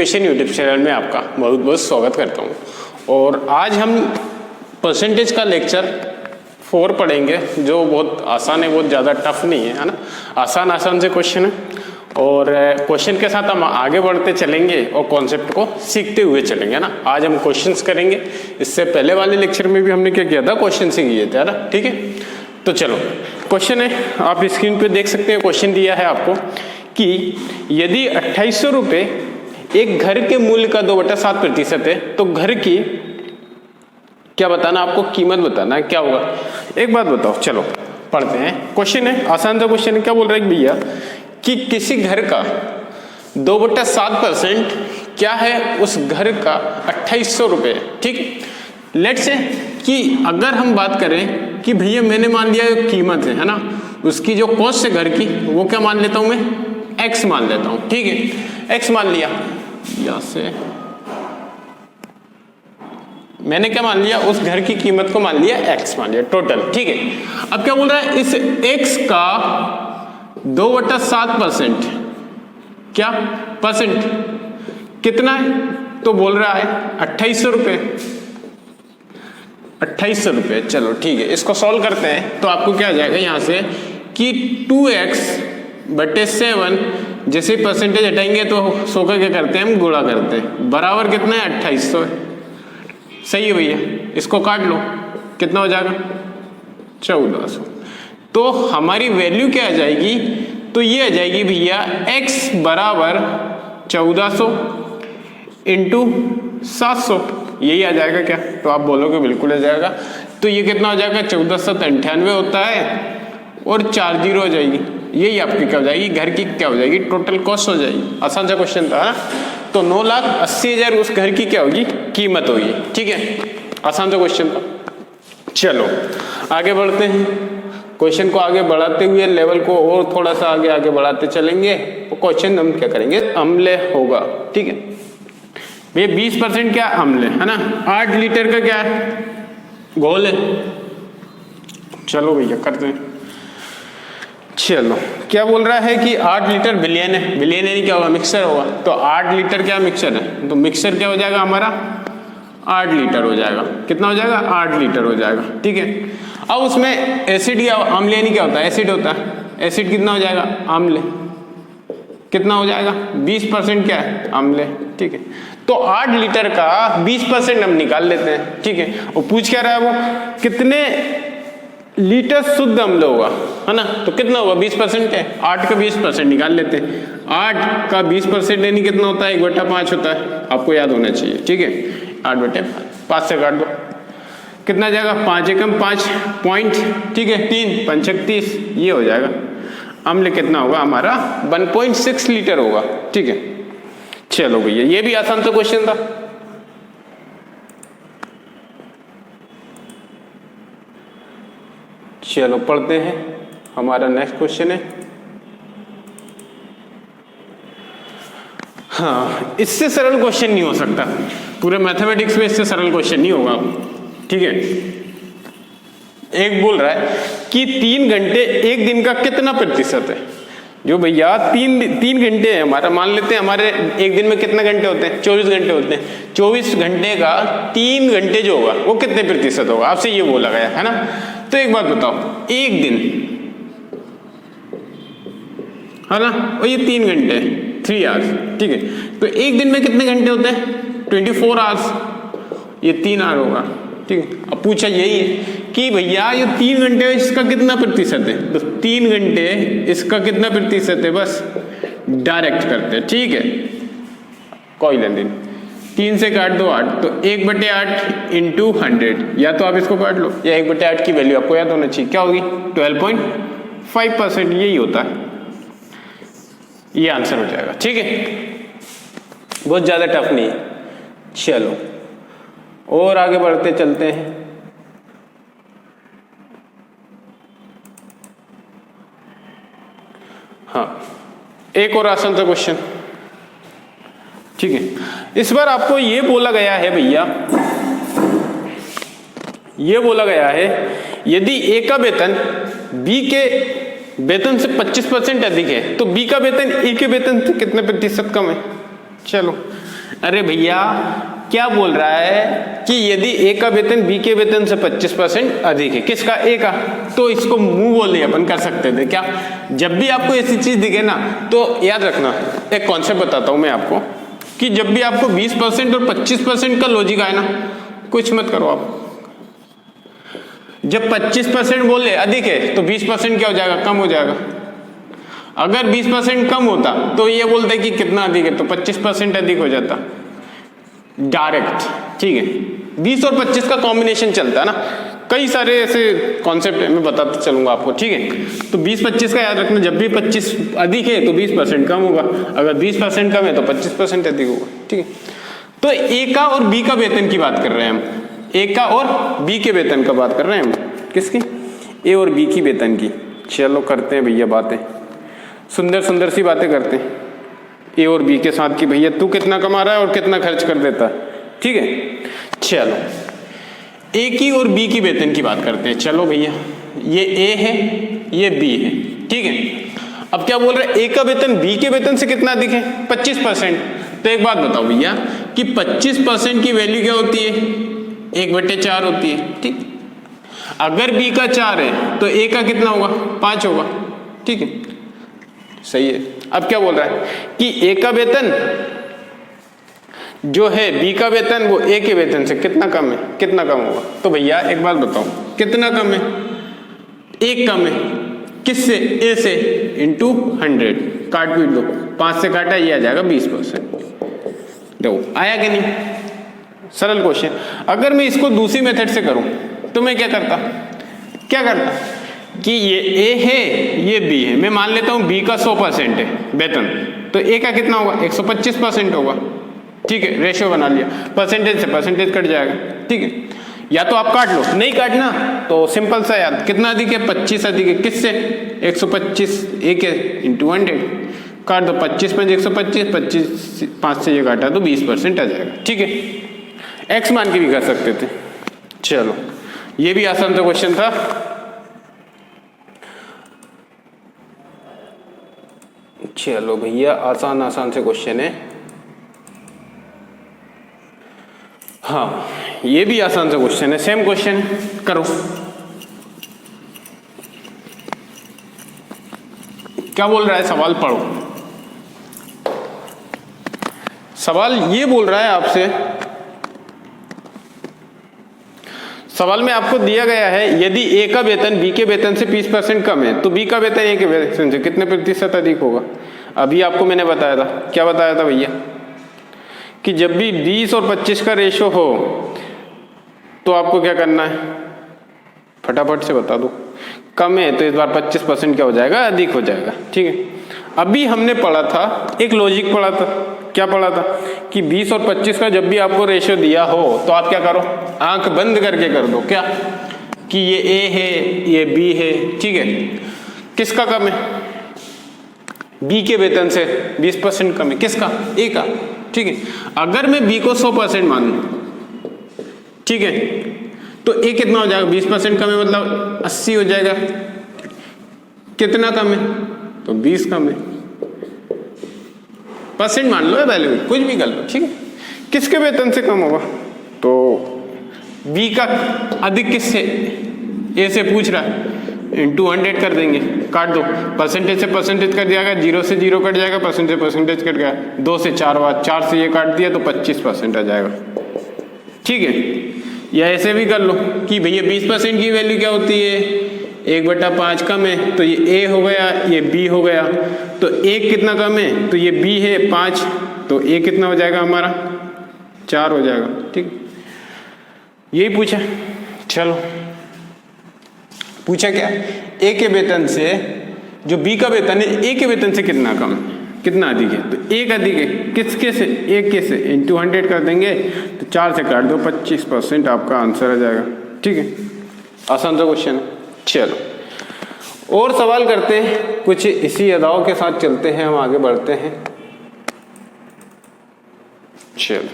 Question YouTube channel में आपका बहुत बहुत स्वागत करता हूँ। और आज हम परसेंटेज का लेक्चर 4 पढ़ेंगे, जो बहुत आसान है, बहुत ज़्यादा टफ नहीं है ना। आसान से क्वेश्चन है और क्वेश्चन के साथ हम आगे बढ़ते चलेंगे और कॉन्सेप्ट को सीखते हुए चलेंगे ना। आज हम क्वेश्चंस करेंगे। इससे पहले वाले लेक्चर में भी हमने क्या किया था, क्वेश्चन सीख लिए थे ना। ठीक है, तो चलो क्वेश्चन है, आप स्क्रीन पे देख सकते हैं। क्वेश्चन दिया है आपको कि यदि 2800 रुपये एक घर के मूल्य का 2/7% है, तो घर की क्या बताना, आपको कीमत बताना है। क्या होगा, एक बात बताओ। चलो पढ़ते हैं। क्वेश्चन है, आसान सा क्वेश्चन है। क्या बोल रहे हैं भैया कि किसी घर का 2/7% क्या है, उस घर का 2800 रुपये। ठीक, लेट्स से कि अगर हम बात करें कि भैया मैंने मान लिया जो कीमत है ना, उसकी जो कॉस्ट है घर की, वो क्या मान लेता हूं मैं, x मान लेता हूं। ठीक है, x मान लिया। यहां से मैंने क्या मान लिया, उस घर की कीमत को मान लिया x मान लिया टोटल। ठीक है, अब क्या बोल रहा है, इस x का 2/7% क्या परसेंट कितना है, तो बोल रहा है 2800 रुपये। 2800 रुपये। चलो ठीक है, इसको सॉल्व करते हैं। तो आपको क्या आ जाएगा यहाँ से कि 2x/7, जैसे परसेंटेज हटाएंगे तो 100 का क्या करते हैं हम, गुणा करते हैं, बराबर कितना है, 2800 है। सही है भैया, इसको काट लो, कितना हो जाएगा, 1400। तो हमारी वैल्यू क्या आ जाएगी, तो ये आ जाएगी भैया x बराबर 1400 इंटू 700, यही आ जाएगा क्या। तो आप बोलोगे बिल्कुल आ जाएगा। तो ये कितना हो जाएगा, 1498 होता है और 4 जीरो हो जाएगी। यही आपकी क्या हो जाएगी, घर की क्या हो जाएगी, टोटल कॉस्ट हो जाएगी। आसान सा क्वेश्चन था ना। तो 9,80,000 उस घर की क्या होगी, कीमत होगी। ठीक है, आसान सा क्वेश्चन था। चलो आगे बढ़ते हैं। क्वेश्चन को आगे बढ़ाते हुए लेवल को और थोड़ा सा आगे बढ़ाते चलेंगे। तो क्वेश्चन हम क्या करेंगे, अम्ल होगा। ठीक है भैया, 20% क्या अम्ल है ना, 8 लीटर का क्या है, घोल है। चलो भैया करते हैं। चलो क्या बोल रहा है कि 8 लीटर विलियन है। विलियन यानी क्या होगा, मिक्सर होगा। तो 8 लीटर क्या मिक्सर है, तो मिक्सर क्या हो जाएगा हमारा, 8 लीटर हो जाएगा। कितना हो जाएगा, 8 लीटर हो जाएगा। ठीक है, अब उसमें एसिड या अम्ल यानी क्या होता है, एसिड होता है। एसिड कितना हो जाएगा, अम्ल कितना हो जाएगा, 20% क्या है, अम्ल। ठीक है, तो 8 लीटर का 20% हम निकाल लेते हैं। ठीक है, और पूछ क्या रहा है वो, कितने लीटर शुद्ध अम्ल होगा, है ना। तो कितना होगा, 20% है, 8 का 20% निकाल लेते हैं। 8 का 20% यानी कितना होता है, 1/5 होता है। आपको याद होना चाहिए। ठीक है, 8/5 से काट दो, कितना जाएगा, 5 एकम 5 पॉइंट। ठीक है, 3 पंचक 30, ये हो जाएगा। अम्ल कितना होगा हमारा, 1.6 लीटर होगा। ठीक है, चलो भैया ये भी आसान सा क्वेश्चन था। चलो पढ़ते हैं, हमारा नेक्स्ट क्वेश्चन है। हाँ, इससे सरल क्वेश्चन नहीं हो सकता पूरे मैथमेटिक्स में, इससे सरल क्वेश्चन नहीं होगा। ठीक है, एक बोल रहा है कि 3 घंटे एक दिन का कितना प्रतिशत है। जो भैया 3 घंटे है हमारा, मान लेते हैं हमारे एक दिन में कितने घंटे होते हैं, 24 घंटे होते हैं। 24 घंटे का 3 घंटे जो होगा वो कितने प्रतिशत होगा, आपसे ये बोला गया है ना। तो एक बात बताओ, एक दिन है ना, और ये 3 घंटे 3 आवर्स। ठीक है, तो एक दिन में कितने घंटे होते हैं, 24 आवर्स, ये 3 आवर होगा। ठीक है, अब पूछा यही है कि भैया ये 3 घंटे इसका कितना प्रतिशत है, तो 3 घंटे इसका कितना प्रतिशत है, बस डायरेक्ट करते हैं। ठीक है, कोई लेन देन, 3 से काट दो 8, तो 1/8 इंटू 100, या तो आप इसको काट लो, या 1/8 की वैल्यू आपको याद होना चाहिए, क्या होगी, 12.5%। यही होता है, ये आंसर हो जाएगा। ठीक है, बहुत ज्यादा टफ नहीं है। चलो और आगे बढ़ते चलते हैं। हाँ, एक और आसान सा क्वेश्चन। ठीक है, इस बार आपको ये बोला गया है भैया, ये बोला गया है यदि ए का वेतन बी के वेतन से 25% अधिक है तो बी का वेतन ए के वेतन से कितने प्रतिशत कम है। चलो अरे भैया क्या बोल रहा है कि यदि ए का वेतन बी के वेतन से 25% अधिक है, किसका? ए का। तो इसको मुंह बोले अपन कर सकते थे क्या? जब भी आपको ऐसी चीज दिखे ना तो याद रखना, एक कॉन्सेप्ट बताता हूं मैं आपको कि जब भी आपको 20% और 25% का लॉजिक आए ना, कुछ मत करो आप। जब 25% बोले अधिक है तो 20% क्या हो जाएगा? कम हो जाएगा। अगर 20% कम होता तो ये बोलते कि कितना अधिक है, तो 25% अधिक हो जाता डायरेक्ट। ठीक है, 20 और 25 का कॉम्बिनेशन चलता है ना, कई सारे ऐसे कॉन्सेप्ट है, मैं बताता चलूंगा आपको। ठीक है, तो 20-25 का याद रखना, जब भी 25 अधिक है तो 20% कम होगा, अगर 20% कम है तो 25% अधिक होगा। ठीक है, तो ए का और बी का वेतन की बात कर रहे हैं हम, ए का और बी के वेतन का बात कर रहे हैं हम। किसकी? ए और बी की वेतन की। चलो करते हैं भैया बातें, सुंदर सुंदर सी बातें करते हैं ए और बी के साथ कि भैया तू कितना कमा रहा है और कितना खर्च कर देता है। ठीक है, चलो ए की और बी की वेतन की बात करते हैं। चलो भैया, ये ए है, ये बी है। ठीक है, अब क्या बोल रहे हैं? ए का वेतन बी के वेतन से कितना अधिक है? 25%। तो एक बात बताओ भैया कि 25% की वैल्यू क्या होती है? 1/4 होती है। ठीक, अगर बी का 4 है तो ए का कितना होगा? 5 होगा। ठीक है, सही है। अब क्या बोल रहा है कि ए का वेतन जो है बी का वेतन वो ए के वेतन से कितना कम है? कितना कम होगा? तो भैया एक बात बताओ, कितना कम है? 1 कम है। किससे? ए से, इंटू 100, काट पीट दो, 5 से काटा, ये आ जाएगा 20%। देखो आया कि नहीं? सरल क्वेश्चन। अगर मैं इसको दूसरी मेथड से करूं तो मैं क्या करता कि ये ए है, ये बी है, मैं मान लेता हूं बी का 100% है वेतन, तो ए का कितना होगा? 125% होगा। ठीक है, रेशियो बना लिया, परसेंटेज से परसेंटेज कट जाएगा। ठीक है, या तो आप काट लो, नहीं काटना तो सिंपल सा याद, कितना अधिक है? 25 अधिक है। किससे? 125, ए के इंटू 100, काट दो, 25 में 125, 25 5 से ये काटा तो 20% आ जाएगा। ठीक है, एक्स मान के भी कर सकते थे। चलो ये भी आसान सा क्वेश्चन था। चलो भैया आसान से क्वेश्चन है। हाँ, ये भी आसान सा क्वेश्चन है, सेम क्वेश्चन करो। क्या बोल रहा है? सवाल पढ़ो। सवाल ये बोल रहा है आपसे, सवाल में आपको दिया गया है यदि ए का वेतन बी के वेतन से 20% कम है तो बी का वेतन ए के वेतन से कितने प्रतिशत अधिक होगा? अभी आपको मैंने बताया था, क्या बताया था भैया, कि जब भी 20 और 25 का रेशो हो तो आपको क्या करना है? फटाफट से बता दो। कम है तो इस बार 25% क्या हो जाएगा? अधिक हो जाएगा। ठीक है, अभी हमने पढ़ा था, एक लॉजिक पढ़ा था। क्या पढ़ा था? कि 20 और 25 का जब भी आपको रेशियो दिया हो तो आप क्या करो? आंख बंद करके कर दो। क्या? कि ये ए है, ये बी है। ठीक है, किसका कम है? बी के वेतन से 20% कम है। किसका? ए का। ठीक है, अगर मैं बी को 100% मानूं, ठीक है, तो ए कितना हो जाएगा? 20% कम है मतलब 80 हो जाएगा। कितना कम है? तो 20 कम है। परसेंट मान लो या वैल्यू, कुछ भी कर लो। ठीक है, किसके वेतन से कम होगा? तो बी का अधिक किससे? ए से पूछ रहा है, इंटू 100 कर देंगे, काट दो, परसेंटेज से परसेंटेज कट जाएगा, 0 से 0 कट जाएगा, परसेंटेज से परसेंटेज कट गया, 2 से 4 बार, 4 से ये काट दिया तो 25% आ जाएगा। ठीक है, या ऐसे भी कर लो कि भैया 20% की वैल्यू क्या होती है? 1/5 कम है तो ये ए हो गया, ये बी हो गया, तो ए कितना कम है? तो ये बी है 5, तो ए कितना हो जाएगा हमारा? 4 हो जाएगा। ठीक, यही पूछा। चलो पूछा क्या? ए के वेतन से जो बी का वेतन है ए के वेतन से कितना कम है, कितना अधिक है? तो एक अधिक है। किसके से? एक के से, इंटू 100 कर देंगे तो 4 से काट दो, 25% आपका आंसर आ जाएगा। ठीक है, आसान सा क्वेश्चन है। चलो और सवाल करते हैं, कुछ इसी अदाओं के साथ चलते हैं, हम आगे बढ़ते हैं। चलो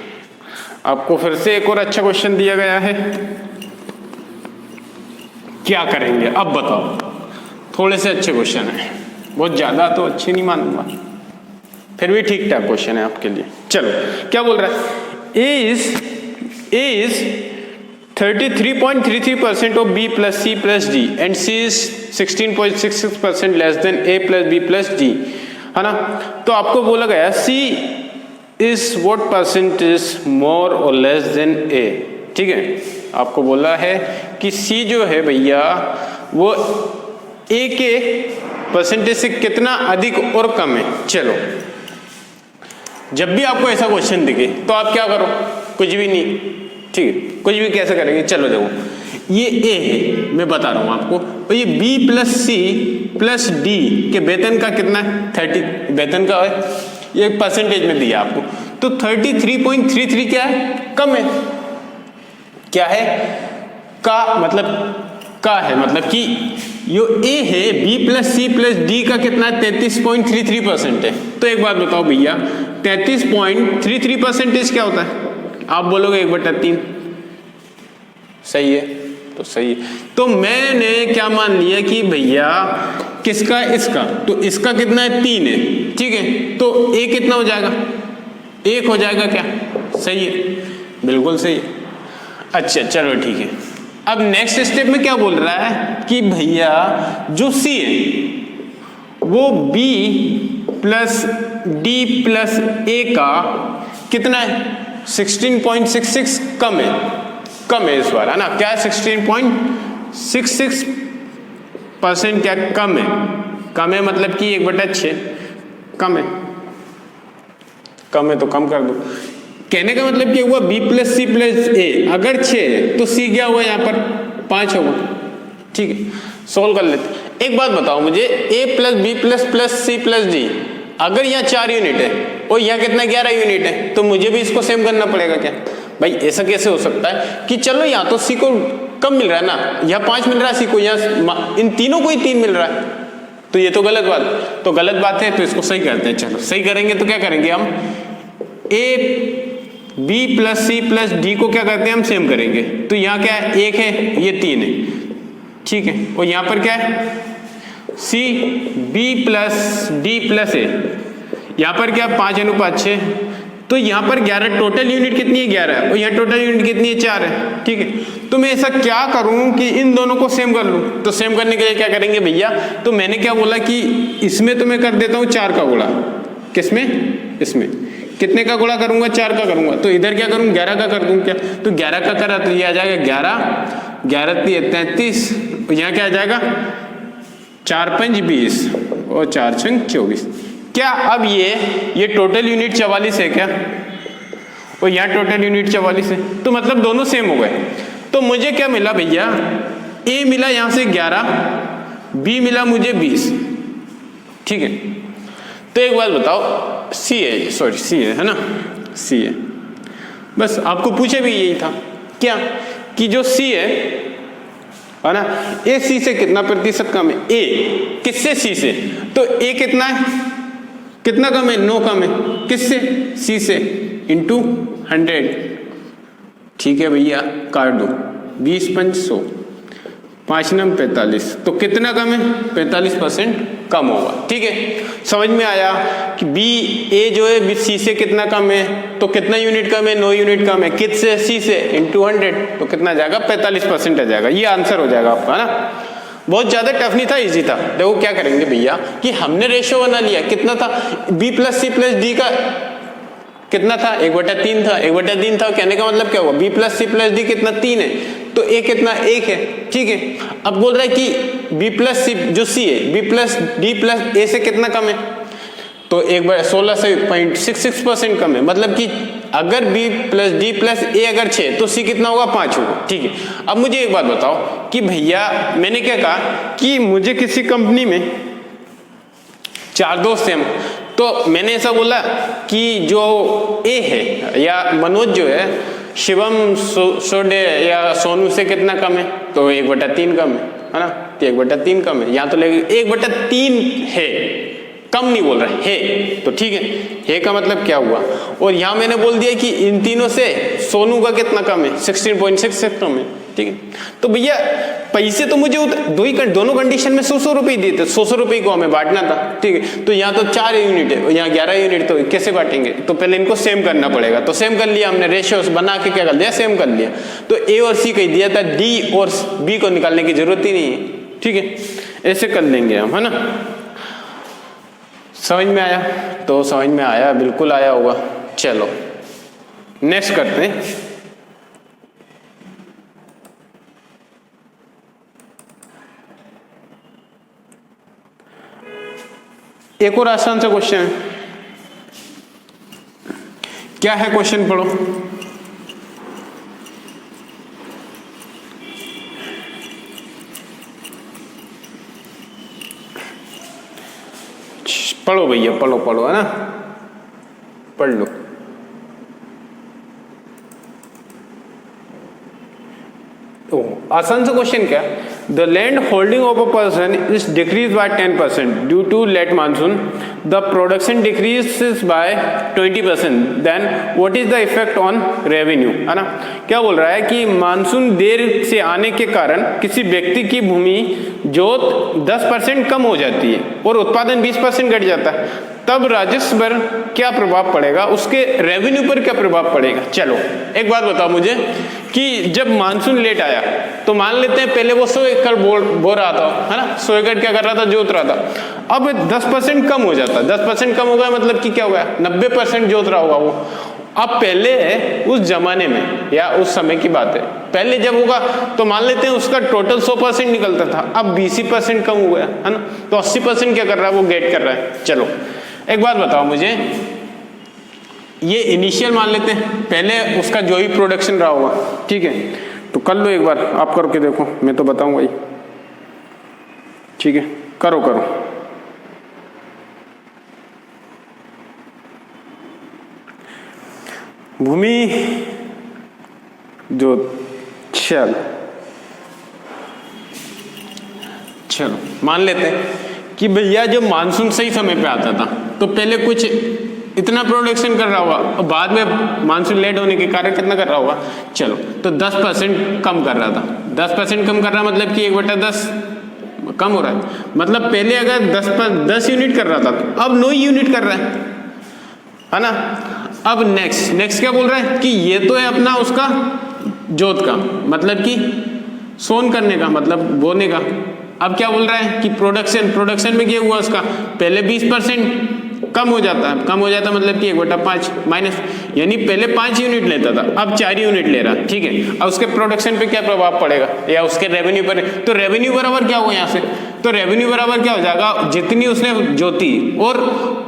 आपको फिर से एक और अच्छा क्वेश्चन दिया गया है, क्या करेंगे अब बताओ? थोड़े से अच्छे क्वेश्चन है, बहुत ज्यादा तो अच्छे नहीं मानूंगा, फिर भी ठीक ठाक क्वेश्चन है आपके लिए। चलो क्या बोल रहा है, A is 33.33% of B plus C plus D and C is 16.66% less than A plus B plus D, है ना। तो आपको बोला गया C is what percentage more और लेस देन ए, ठीक है। आपको बोला है कि सी जो है भैया वो ए के परसेंटेज से कितना अधिक और कम है। चलो जब भी आपको ऐसा क्वेश्चन दिखे तो आप क्या करो, कुछ भी नहीं, ठीक है, कुछ भी कैसे करेंगे। चलो देखो ये ए है, मैं बता रहा हूं आपको, और ये B plus C plus D के वेतन का कितना है 30, वेतन का है ये परसेंटेज में दिया आपको, तो 33.33 क्या है, कम है। क्या है, का है मतलब कि यो ए है B plus C plus D का कितना है 33.33% है। तो एक बात बताओ भैया 33.33% क्या होता है, आप बोलोगे 1/3, सही है, तो सही है। तो मैंने क्या मान लिया कि भैया किसका, इसका, तो इसका कितना है 3 है, ठीक है, तो ए कितना हो जाएगा, 1 हो जाएगा, क्या सही है, बिल्कुल सही है। अच्छा चलो ठीक है, अब नेक्स्ट स्टेप में क्या बोल रहा है कि भैया जो सी है वो बी प्लस डी प्लस ए का कितना है 16.66 कम है इस बार, है ना। क्या है 16.66% क्या कम है मतलब कि 1/6 कम है तो कम कर दो। कहने का मतलब क्या हुआ, बी प्लस सी प्लस ए अगर 6 है तो सी क्या हुआ यहाँ पर 5 होगा, ठीक है। सोल्व कर लेते। एक बात बताओ मुझे, A plus B plus plus C plus D अगर यहाँ 4 यूनिट है और यहाँ कितना 11 यूनिट है, तो मुझे भी इसको सेम करना पड़ेगा क्या भाई। ऐसा कैसे हो सकता है कि चलो यहाँ तो सी को कम मिल रहा है ना, यहाँ 5 मिल रहा है सी को, यहाँ इन तीनों को ही 3 मिल रहा है, तो ये तो गलत बात है। तो इसको सही करते हैं। चलो सही करेंगे तो क्या करेंगे हम, A B plus C plus D को क्या करते हैं हम सेम करेंगे। तो यहाँ क्या है 1 है, ये 3 है, ठीक है, और यहाँ पर क्या है C B plus D plus A, यहाँ पर क्या 5:6, तो यहाँ पर 11 टोटल यूनिट कितनी है 11 है, और यहाँ टोटल यूनिट कितनी है 4 है, ठीक है। तो मैं ऐसा क्या करूँ कि इन दोनों को सेम कर लूँ। तो सेम करने के लिए क्या करेंगे भैया, तो मैंने क्या बोला कि इसमें तो मैं कर देता हूँ 4 का गुणा, किसमें, इसमें कितने का गुणा करूंगा 4 का करूंगा, तो इधर क्या करूं 11 का कर दूं क्या, तो 11 का करा तो ये आ जाएगा 11 33, यहाँ क्या आ जाएगा 4 5 20 और 4 6 24। क्या अब ये टोटल यूनिट 44 है क्या, और यहाँ टोटल यूनिट 44 है, तो मतलब दोनों सेम हो गए। तो मुझे क्या मिला भैया, ए मिला यहाँ से 11, बी मिला मुझे 20, ठीक है। तो एक बात बताओ, सी है ना, सी है, बस आपको पूछे भी यही था क्या कि जो सी है ना, ए सी से कितना प्रतिशत कम है, ए किससे सी से, तो ए कितना है, कितना कम है 9 कम है, किससे सी से, इंटू 100, ठीक है भैया, काट दो 20 5 100, 5 9 45, तो कितना कम है 45% कम होगा, ठीक है। समझ में आया कि बी ए जो है सी से कितना कम है, तो कितना यूनिट कम है 9 यूनिट कम है, किससे सी से, इंटू 100, तो कितना जाएगा 45% आ जाएगा। ये आंसर हो जाएगा आपका, है ना। बहुत ज्यादा टफ नहीं था, इजी था। देखो क्या करेंगे भैया कि हमने रेशियो बना लिया, कितना था B plus C plus D का कितना था 1/3 था, 1/3 था, कहने का मतलब क्या हुआ B plus C plus D कितना 3 है, तो ए कितना 1 है, ठीक है। अब बोल रहा है कि बी प्लस सी जो सी है बी प्लस डी प्लस ए से कितना कम है, तो 16.66% कम है, मतलब कि अगर बी प्लस डी प्लस ए अगर 6 तो सी कितना होगा 5 होगा, ठीक है। अब मुझे एक बात बताओ कि भैया मैंने क्या कहा कि मुझे किसी कंपनी में 4 दोस्त हैं, तो मैंने ऐसा बोला कि जो ए है या मनोज जो है शिवम सोडे या सोनू से कितना कम है, तो 1/3 कम है ना, तो 1/3 कम है, यहाँ तो लेकिन 1/3 है कम नहीं बोल रहा है, तो ठीक है का मतलब क्या हुआ। और यहाँ मैंने बोल दिया कि इन तीनों से सोनू का कितना कम है, 16.6 से कम है, ठीक है। तो भैया पैसे तो मुझे दोनों कंडीशन में 100 रुपये दिए थे, 100 रुपये को हमें बांटना था, ठीक है। तो यहाँ तो 4 यूनिट है, यहाँ 11 यूनिट, तो कैसे बांटेंगे, तो पहले इनको सेम करना पड़ेगा। तो सेम कर लिया हमने, रेशियोस बना के क्या कर दिया, सेम कर लिया। तो ए और सी कह दिया था, डी और बी को निकालने की जरूरत ही नहीं है, ठीक है। ऐसे कर लेंगे हम, है ना। समझ में आया, तो समझ में आया, बिल्कुल आया होगा। चलो नेक्स्ट करते हैं। एक और आसान सा क्वेश्चन है। क्या है क्वेश्चन, पढ़ो। पढ़ो भैया, पढ़ो पढ़ो, है ना, पढ़ लो। आसान सा क्वेश्चन क्या, the land holding of a person is decrease by 10% due to late monsoon, the production decreases by 20%, then what is the effect on revenue, है ना। क्या बोल रहा है कि मानसून देर से आने के कारण किसी व्यक्ति की भूमि जोत 10% कम हो जाती है और उत्पादन 20% घट जाता है, तब राजस्व पर क्या प्रभाव पड़ेगा, उसके रेवेन्यू पर क्या प्रभाव पड़ेगा। चलो एक बात बताओ मुझे कि जब मानसून लेट आया तो मान लेते हैं पहले वो 100 एकड़ बो रहा था, है ना, 100 एकड़ क्या कर रहा था, जोत रहा था। अब 10% कम हो जाता, 10% कम हो गया मतलब कि क्या हो गया, 90% जोत रहा होगा वो। अब पहले उस जमाने में या उस समय की बात है, पहले जब होगा तो मान लेते हैं उसका टोटल 100% निकलता था, अब 20% कम हो गया, है ना। तो 80% क्या कर रहा है, वो गेट कर रहा है। चलो एक बात बताओ मुझे, ये इनिशियल मान लेते हैं, पहले उसका जो भी प्रोडक्शन रहा होगा, ठीक है। तो कर लो एक बार, आप करके देखो, मैं तो बताऊंगा ही, ठीक है। करो करो, भूमि जो, चलो मान लेते हैं कि भैया जब मानसून सही समय पे आता था तो पहले कुछ इतना प्रोडक्शन कर रहा होगा और बाद में मानसून लेट होने के कारण कितना कर रहा होगा, चलो तो 10% कम कर रहा था। 10% कम कर रहा मतलब कि 1/10 कम हो रहा है। मतलब पहले अगर 10 यूनिट कर रहा था तो अब 9 यूनिट कर रहा है ना। अब नेक्स्ट क्या बोल रहा है कि ये तो है अपना उसका जोत का, मतलब कि सोन करने का, मतलब बोने का। अब क्या बोल रहा है कि प्रोडक्शन में क्या हुआ, उसका पहले 20% कम हो जाता है, मतलब कि 1/5 माइनस, यानी पहले 5 यूनिट लेता था अब 4 यूनिट ले रहा, ठीक है। अब उसके प्रोडक्शन पे क्या प्रभाव पड़ेगा या उसके रेवेन्यू पर, तो रेवेन्यू बराबर क्या होगा यहाँ से, तो रेवेन्यू बराबर क्या हो जाएगा, जितनी उसने जोती और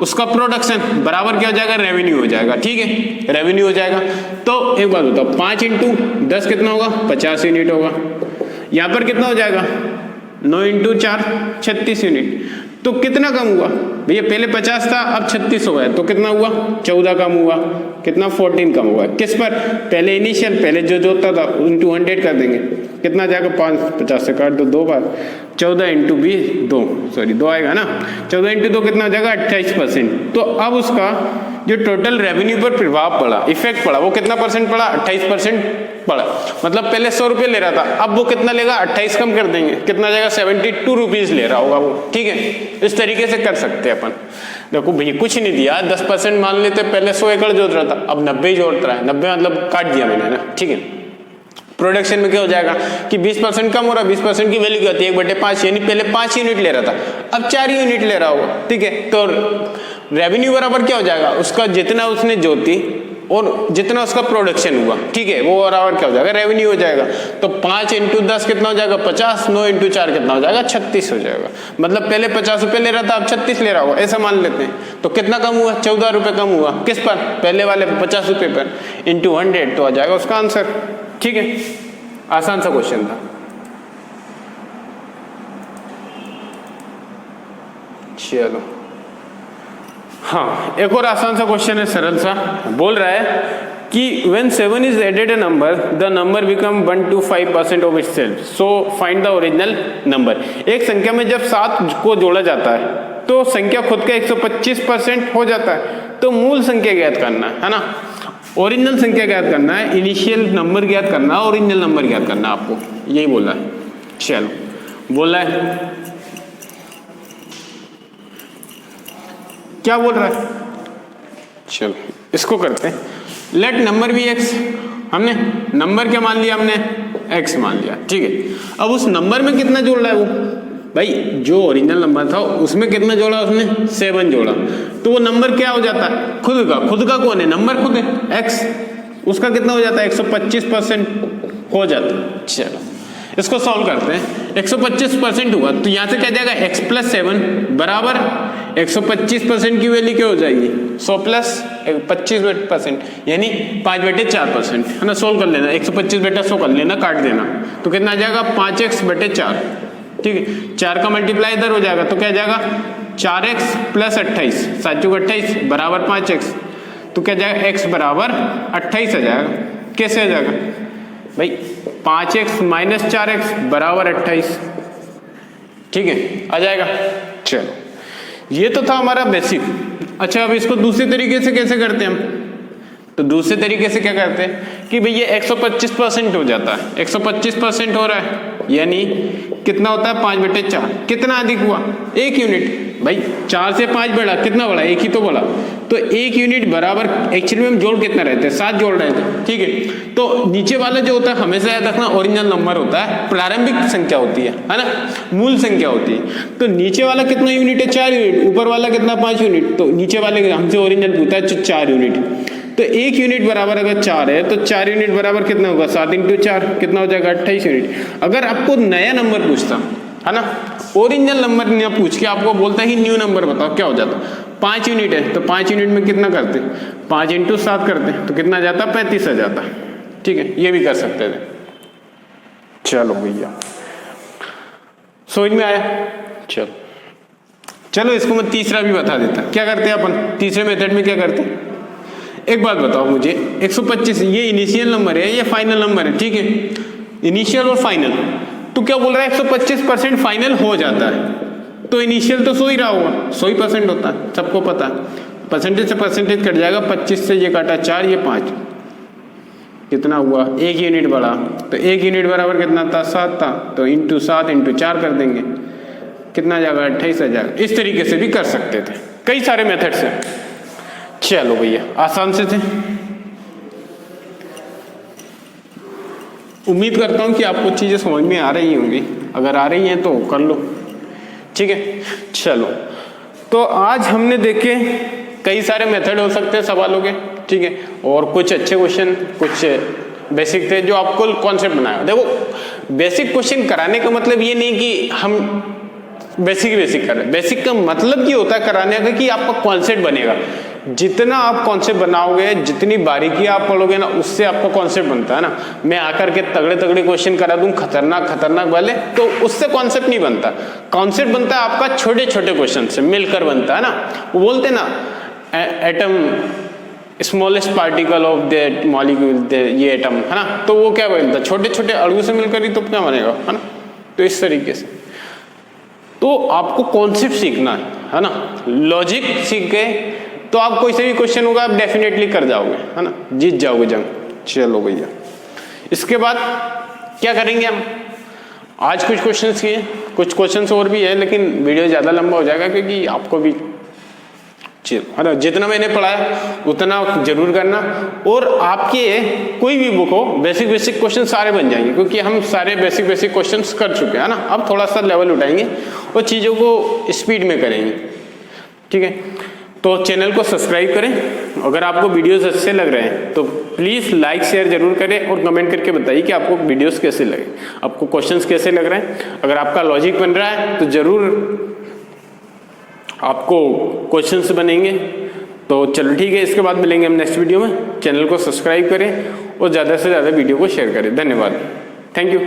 उसका प्रोडक्शन बराबर क्या हो जाएगा, रेवेन्यू हो जाएगा, ठीक है, रेवेन्यू हो जाएगा। तो एक बात बताओ, 5 × 10 कितना होगा, 50 यूनिट होगा। यहाँ पर कितना हो जाएगा, 9 × 4 36 यूनिट। तो कितना कम हुआ भैया, पहले 50 था अब 36 हो गया, तो कितना हुआ, 14 कम हुआ, कितना 14 कम हुआ। किस पर, पहले इनिशियल, पहले जो जोता था × 100 कर देंगे, कितना जाएगा, 50 से काट दो 2 बार, 14 × 2 आएगा ना, 14 × 2 कितना हो जाएगा, 28%। तो अब उसका जो टोटल रेवेन्यू पर प्रभाव पड़ा, इफेक्ट पड़ा, वो कितना परसेंट पड़ा, 28% पड़ा। मतलब पहले 100 रुपये ले रहा था, अब वो कितना लेगा, 28 कम कर देंगे, कितना जाएगा, 72 रुपीज ले रहा होगा वो, ठीक है। इस तरीके से कर सकते हैं अपन। देखो भैया कुछ नहीं दिया, 10% मान लेते, पहले 100 एकड़ जोत रहा था अब 90 जोत रहा है, 90 मतलब काट दिया मैंने ना, ठीक है। प्रोडक्शन में क्या हो जाएगा कि 20% कम हो रहा है, 20% की वैल्यू क्या होती है, 1/5, यानी पहले 5 यूनिट ले रहा था अब 4 यूनिट ले रहा होगा, ठीक है। तो रेवेन्यू बराबर क्या हो जाएगा, उसका जितना उसने जोती और जितना उसका प्रोडक्शन हुआ, ठीक है, वो बराबर क्या हो जाएगा, रेवेन्यू हो जाएगा। तो 5 × 10 कितना हो जाएगा, 50, 9 × 4 कितना हो जाएगा, 36 हो जाएगा। मतलब पहले 50 रुपये ले रहा था अब 36 ले रहा होगा, ऐसा मान लेते हैं। तो कितना कम हुआ, 14 रुपये कम हुआ, किस पर, पहले वाले 50 रुपये पर, × 100, तो आ जाएगा उसका आंसर, ठीक है। आसान सा क्वेश्चन था। चलो हाँ, एक और आसान सा क्वेश्चन है, सरल सा। बोल रहा है कि when 7 is added a number, the number become 1 to 5% of itself. So find the original number. एक संख्या में जब 7 को जोड़ा जाता है, तो संख्या खुद का 125% हो जाता है। तो मूल संख्या ज्ञात करना है ना, ओरिजिनल संख्या ज्ञात करना है, इनिशियल नंबर ज्ञात करना है, ओरिजिनल नंबर ज्ञात करना है, आपको यही बोला है। चलो बोला है, क्या बोल रहा है, चलो इसको करते हैं। लेट नंबर बी एक्स, हमने नंबर क्या मान लिया, हमने एक्स मान लिया, ठीक है। अब उस नंबर में कितना जोड़ रहा है वो, भाई जो ओरिजिनल नंबर था उसमें कितना जोड़ा, उसने 7 जोड़ा, तो वो नंबर क्या हो जाता है, खुद का। खुद का कौन है, नंबर खुद है एक्स, उसका कितना हो जाता है 125% हो जाता है। चलो इसको सॉल्व करते हैं। 125% हुआ तो यहाँ से क्या जाएगा, x + 7 बराबर 125% की वैल्यू क्या हो जाएगी, 100 + 25%, यानी 5/4%, है ना। सोल्व कर लेना, 125/100 कर लेना, काट देना, तो कितना आ जाएगा 5x/4, ठीक है। 4 का मल्टीप्लाई इधर हो जाएगा, तो क्या जाएगा 4x + 28, 7×28 बराबर 5x, तो क्या जाएगा x बराबर 28 आ जाएगा। कैसे आ जाएगा भाई, 5x - 4x बराबर 28, ठीक है, आ जाएगा। चलो ये तो था हमारा बेसिक। अच्छा अब इसको दूसरे तरीके से कैसे करते हैं हम, तो दूसरे तरीके से क्या करते हैं कि भैया 125% हो जाता है, 125% हो रहा है, यानी कितना होता है 5/4, कितना अधिक हुआ 1 यूनिट। भाई 4 से 5 बढ़ा, कितना बढ़ा, 1 ही तो बढ़ा, तो 1 यूनिट बराबर, एक्चुअली में हम जोड़ कितना रहते हैं 7 जोड़ रहे थे, ठीक है। तो नीचे वाला जो होता है हमेशा याद रखना ओरिजिनल नंबर होता है, प्रारंभिक संख्या होती है ना, मूल संख्या होती है। तो नीचे वाला कितना यूनिट है 4 यूनिट, ऊपर वाला कितना 5 यूनिट, तो नीचे वाले हमसे ओरिजिनल पूछता है 4 यूनिट, तो 1 यूनिट बराबर अगर 4 है तो 4 यूनिट बराबर कितना होगा 7 × 4, कितना हो जाएगा 28 यूनिट। अगर आपको नया नंबर पूछता है ना, ओरिजिनल नंबर ना पूछ के आपको बोलता ही न्यू नंबर बताओ, क्या हो जाता, 5 यूनिट है, तो 5 यूनिट में कितना करते, 5 × 7 करते, तो कितना जाता 35 आ जाता, ठीक है। ये भी कर सकते थे। चलो भैया समझ में आया। चलो इसको मैं तीसरा भी बता देता, क्या करते हैं अपन तीसरे मेथड में, क्या करते हैं, एक बात बताओ मुझे, 125 ये इनिशियल नंबर है या फाइनल नंबर है, ठीक है, इनिशियल और फाइनल, तो क्या बोल रहा है 125% फाइनल हो जाता है, तो इनिशियल तो 100 ही रहा होगा, 100% होता है, सबको पता है। परसेंटेज से परसेंटेज कट जाएगा, 25 से ये काटा 4, ये 5, कितना हुआ 1 यूनिट बढ़ा, तो 1 यूनिट बराबर कितना था 7 था, तो × 7 × 4 कर देंगे, कितना जाएगा 28 आ जाएगा। इस तरीके से भी कर सकते थे, कई सारे मेथड से। चलो भैया आसान से थे, उम्मीद करता हूं कि आपको चीजें समझ में आ रही होंगी, अगर आ रही हैं तो कर लो, ठीक है। चलो तो आज हमने देखे कई सारे मेथड हो सकते हैं सवालों के, ठीक है, और कुछ अच्छे क्वेश्चन, कुछ बेसिक थे जो आपको कॉन्सेप्ट बनाया। देखो बेसिक क्वेश्चन कराने का मतलब ये नहीं कि हम बेसिक कर रहे हैं, बेसिक का मतलब ये होता है कराने का कि आपका कॉन्सेप्ट बनेगा। जितना आप कॉन्सेप्ट बनाओगे, जितनी बारीकी आप पढ़ोगे ना, उससे आपका कॉन्सेप्ट बनता है ना। मैं आकर के तगड़े तगड़े क्वेश्चन करा दूं खतरनाक वाले, तो उससे कॉन्सेप्ट नहीं बनता। कॉन्सेप्ट बनता है आपका छोटे छोटे क्वेश्चन से मिलकर बनता है ना। वो बोलते ना atom smallest particle of that molecule, ये एटम है ना, तो वो क्या बनता है छोटे छोटे अणु से मिलकर ही तो क्या बनेगा, है ना। तो इस तरीके से तो आपको कॉन्सेप्ट सीखना है ना, लॉजिक सीख गए तो आप कोई से भी क्वेश्चन होगा आप डेफिनेटली कर जाओगे, है ना, जीत जाओगे जंग। चलो भैया इसके बाद क्या करेंगे हम, आज कुछ क्वेश्चंस किए, कुछ क्वेश्चंस और भी है, लेकिन वीडियो ज़्यादा लंबा हो जाएगा क्योंकि आपको भी है ना, जितना मैंने पढ़ाया उतना जरूर करना। और आपके कोई भी बुक हो बेसिक क्वेश्चन सारे बन जाएंगे, क्योंकि हम सारे बेसिक क्वेश्चंस कर चुके हैं ना। अब थोड़ा सा लेवल उठाएंगे और चीज़ों को स्पीड में करेंगे, ठीक है। तो चैनल को सब्सक्राइब करें, अगर आपको वीडियोस अच्छे लग रहे हैं तो प्लीज़ लाइक शेयर जरूर करें और कमेंट करके बताइए कि आपको वीडियोस कैसे लगे, आपको क्वेश्चंस कैसे लग रहे हैं। अगर आपका लॉजिक बन रहा है तो ज़रूर आपको क्वेश्चंस बनेंगे। तो चलो ठीक है, इसके बाद मिलेंगे हम नेक्स्ट वीडियो में। चैनल को सब्सक्राइब करें और ज़्यादा से ज़्यादा वीडियो को शेयर करें। धन्यवाद, थैंक यू।